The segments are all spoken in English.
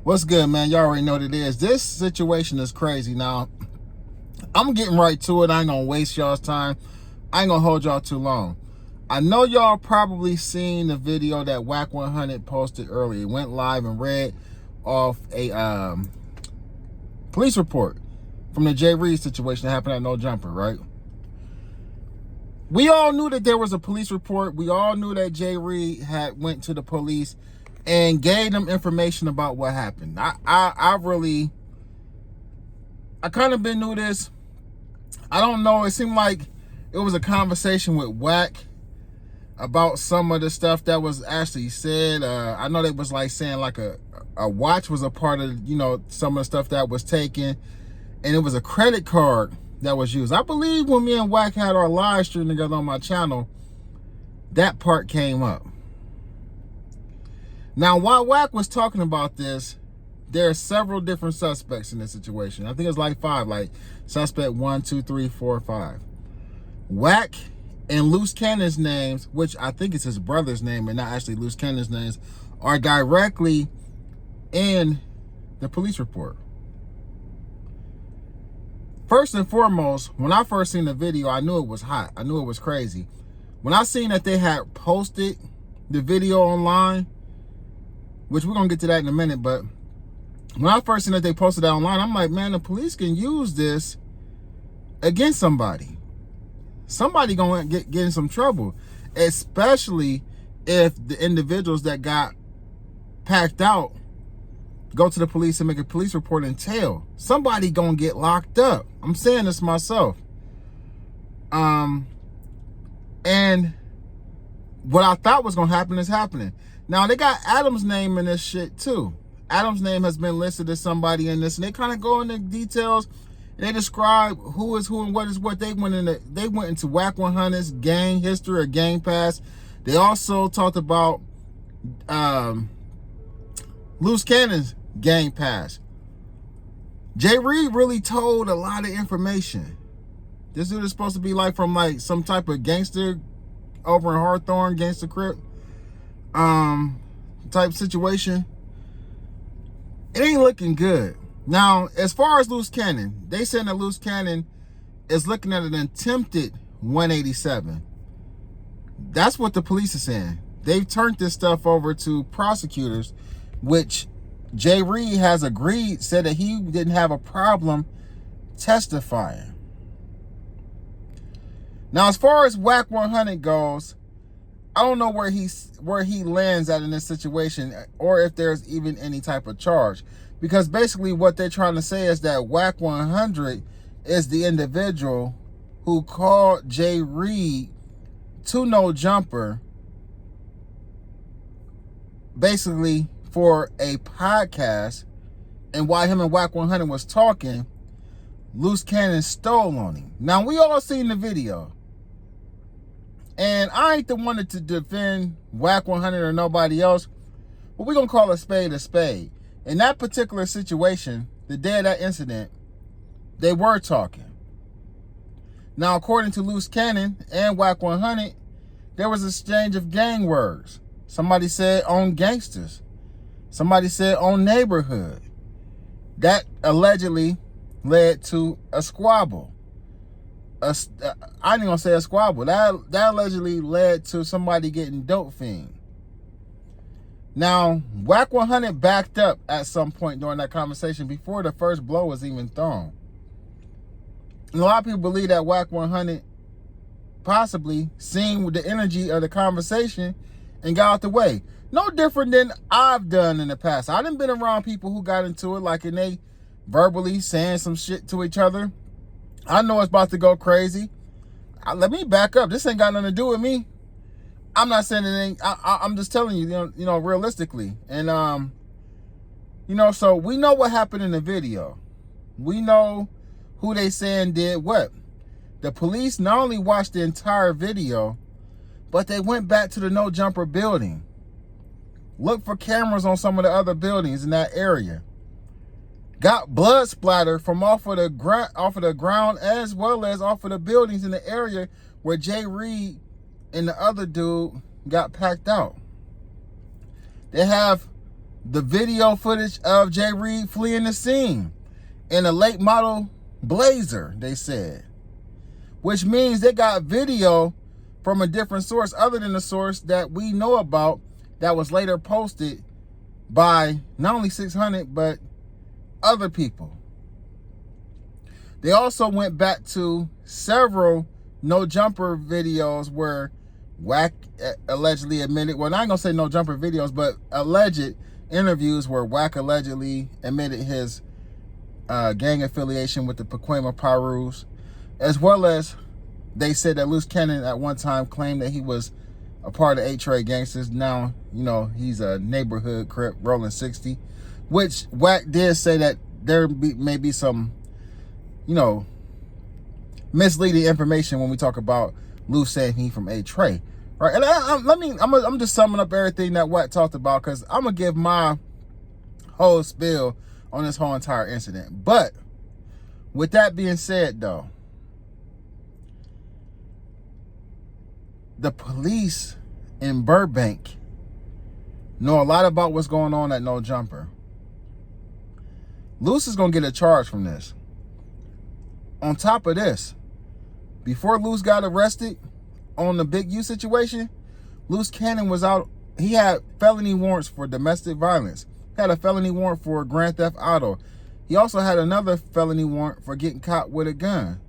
What's good, man? Y'all already know what it is. This situation is crazy. Now, I'm getting right to it. I ain't gonna waste y'all's time. I ain't gonna hold y'all too long. I know y'all probably seen the video that Wack 100 posted earlier. It went live and read off a police report from the Jay Reed situation that happened at No Jumper, right? We all knew that there was a police report. We all knew that Jay Reed had went to the police and gave them information about what happened. I kind of been knew this. I don't know. It seemed like it was a conversation with Wack about some of the stuff that was actually said. I know they was like saying like a watch was a part of, you know, some of the stuff that was taken, and it was a credit card that was used. I believe when me and Wack had our live stream together on my channel, that part came up. Now, while Wack was talking about this, there are several different suspects in this situation. I think it's like 5, like suspect 1, 2, 3, 4, 5. Wack and Luce Cannon's names, which I think is his brother's name and not actually Luce Cannon's names, are directly in the police report. First and foremost, when I first seen the video, I knew it was hot. I knew it was crazy. When I seen that they had posted the video online, which we're going to get to that in a minute, but when I first seen that they posted that online, I'm like, man, the police can use this against somebody. Somebody going to get in some trouble, especially if the individuals that got packed out go to the police and make a police report and tell. Somebody going to get locked up. I'm saying this myself. And what I thought was going to happen is happening. Now, they got Adam's name in this shit, too. Adam's name has been listed as somebody in this, and they kind of go into details, and they describe who is who and what is what. They went into Wack 100's gang history or gang past. They also talked about Luce Cannon's gang past. Jay Reed really told a lot of information. This dude is supposed to be like from like some type of gangster over in Hawthorne, gangster crip type situation. It ain't looking good. Now, as far as Luce Cannon, they saying that Luce Cannon is looking at an attempted 187. That's what the police are saying. They've turned this stuff over to prosecutors, which Jay Reed has agreed, said that he didn't have a problem testifying. Now, as far as Wack 100 goes, I don't know where he lands at in this situation, or if there's even any type of charge. Because basically what they're trying to say is that Wack 100 is the individual who called Jay Reed to No Jumper, basically for a podcast, and while him and Wack 100 was talking, Luce Cannon stole on him. Now, we all seen the video. And I ain't the one to defend Wack 100 or nobody else, but we're going to call a spade a spade. In that particular situation, the day of that incident, they were talking. Now, according to Luce Cannon and Wack 100, there was an exchange of gang words. Somebody said on gangsters. Somebody said on neighborhood. That allegedly led to a squabble. I ain't gonna say a squabble. That allegedly led to somebody getting dope fiend. Now, Wack 100 backed up at some point during that conversation before the first blow was even thrown. And a lot of people believe that Wack 100 possibly seen with the energy of the conversation and got out the way. No different than I've done in the past. I done been around people who got into it, like, and they verbally saying some shit to each other. I know it's about to go crazy. Let me back up. This ain't got nothing to do with me. I'm not saying anything. I'm just telling you, you know, realistically. And, you know, so we know what happened in the video. We know who they saying did what. The police not only watched the entire video, but they went back to the No Jumper building. Looked for cameras on some of the other buildings in that area. Got blood splatter from off of the ground as well as off of the buildings in the area where Jay Reed and the other dude got packed out. They have the video footage of Jay Reed fleeing the scene in a late model Blazer, they said. Which means they got video from a different source other than the source that we know about that was later posted by not only 600, but other people. They also went back to several no jumper videos where Wack allegedly admitted, well, I ain't gonna say no jumper videos, but alleged interviews where Wack allegedly admitted his gang affiliation with the Pacoima Pirus, as well as they said that Luce Cannon at one time claimed that he was a part of 8 Trade Gangsters. Now, you know, he's a neighborhood crip rolling 60, which Wack did say that there may be some, you know, misleading information when we talk about Luce saying he from 8 Trade, right? And I'm just summing up everything that Wack talked about, because I'm gonna give my whole spiel on this whole entire incident. But with that being said, though, the police in Burbank know a lot about what's going on at No Jumper. Luce is going to get a charge from this. On top of this, before Luce got arrested on the Big U situation, Luce Cannon was out. He had felony warrants for domestic violence. He had a felony warrant for Grand Theft Auto. He also had another felony warrant for getting caught with a gun.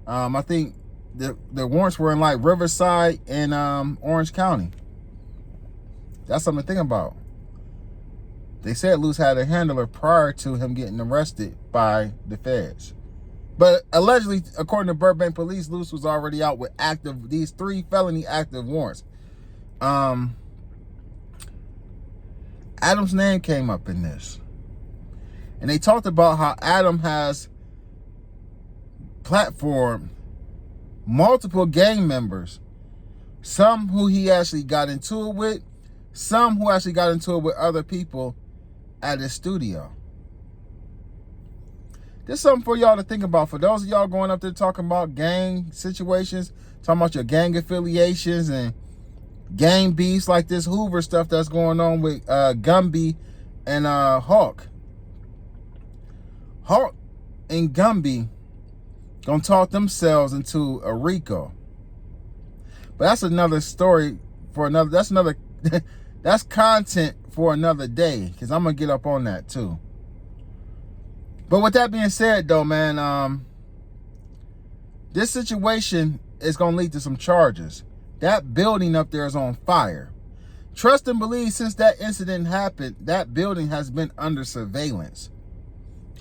I think the warrants were in like Riverside and Orange County. That's something to think about. They said Luce had a handler prior to him getting arrested by the feds. But allegedly, according to Burbank police, Luce was already out with these 3 felony active warrants. Adam's name came up in this. And they talked about how Adam has platformed multiple gang members, some who he actually got into it with, some who actually got into it with other people at his studio. There's something for y'all to think about. For those of y'all going up there talking about gang situations, talking about your gang affiliations and gang beefs like this Hoover stuff that's going on with Gumby and Hawk. Hawk and Gumby gonna talk themselves into a RICO. But that's another story for another, that's content for another day, because I'm gonna get up on that too. But with that being said though, man, this situation is gonna lead to some charges. That building up there is on fire. Trust and believe, since that incident happened, that building has been under surveillance.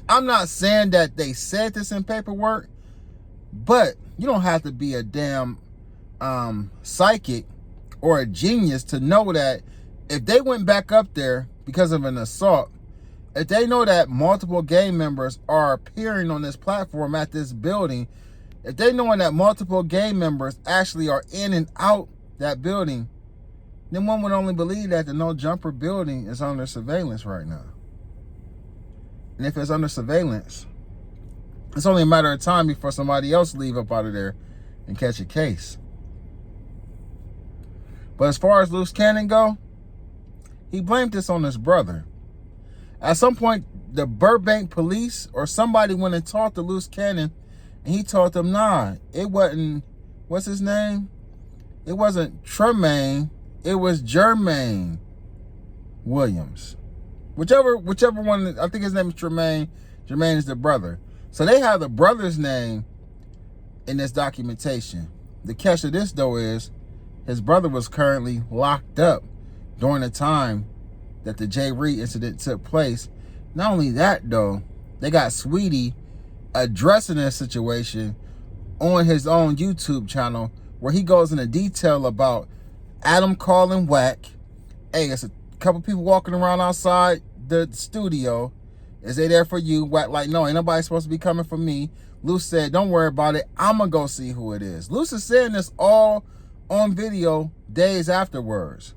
I'm not saying that they said this in paperwork, but you don't have to be a damn psychic or a genius to know that if they went back up there because of an assault, if they know that multiple gang members are appearing on this platform at this building, if they know that multiple gang members actually are in and out that building, then one would only believe that the No Jumper building is under surveillance right now. And if it's under surveillance, it's only a matter of time before somebody else leave up out of there and catch a case. But as far as Luce Cannon go, he blamed this on his brother. At some point, the Burbank police or somebody went and talked to Luce Cannon, and he told them, nah, it wasn't, what's his name? It wasn't Tremaine, it was Jermaine Williams. Whichever one, I think his name is Tremaine. Jermaine is the brother. So they have the brother's name in this documentation. The catch of this, though, is his brother was currently locked up during the time that the Jay Reed incident took place. Not only that, though, they got Sweetie addressing this situation on his own YouTube channel, where he goes into detail about Adam calling Wack. Hey, it's a couple people walking around outside the studio. Is they there for you? Wack like, no, ain't nobody supposed to be coming for me. Luce said, don't worry about it. I'm going to go see who it is. Luce is saying this all on video days afterwards.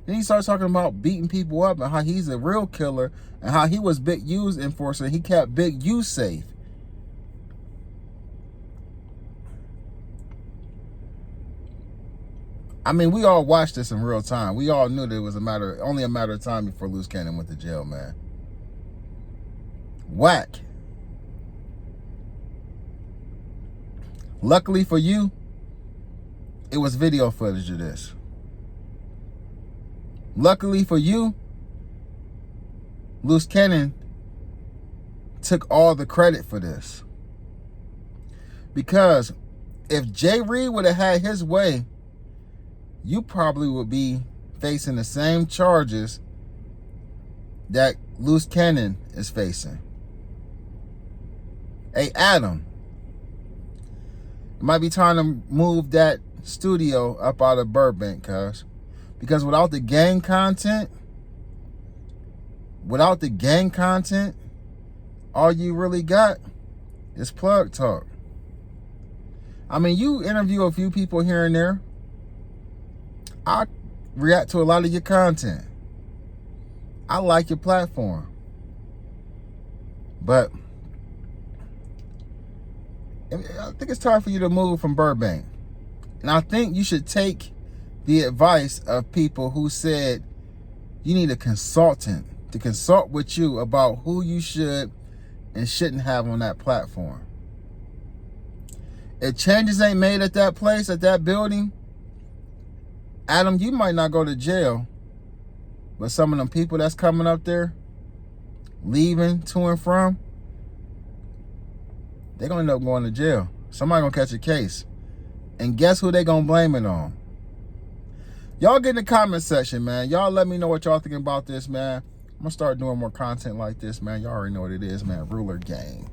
Then he starts talking about beating people up and how he's a real killer and how he was Big U's enforcer. He kept Big U safe. I mean, we all watched this in real time. We all knew that it was only a matter of time before Luce Cannon went to jail, man. Wack. Luckily for you, it was video footage of this. Luckily for you, Luce Cannon took all the credit for this. Because if Jay Reed would have had his way, you probably would be facing the same charges that Luce Cannon is facing. Hey, Adam, it might be time to move that studio up out of Burbank, cuz. Because without the gang content, all you really got is plug talk. I mean, you interview a few people here and there. I react to a lot of your content. I like your platform. But I think it's time for you to move from Burbank. And I think you should take the advice of people who said you need a consultant to consult with you about who you should and shouldn't have on that platform. If changes ain't made at that place, at that building, Adam, you might not go to jail, but some of them people that's coming up there, leaving to and from, they're going to end up going to jail. Somebody going to catch a case. And guess who they going to blame it on? Y'all get in the comment section, man. Y'all let me know what y'all think about this, man. I'm going to start doing more content like this, man. Y'all already know what it is, man. Ruler Gang.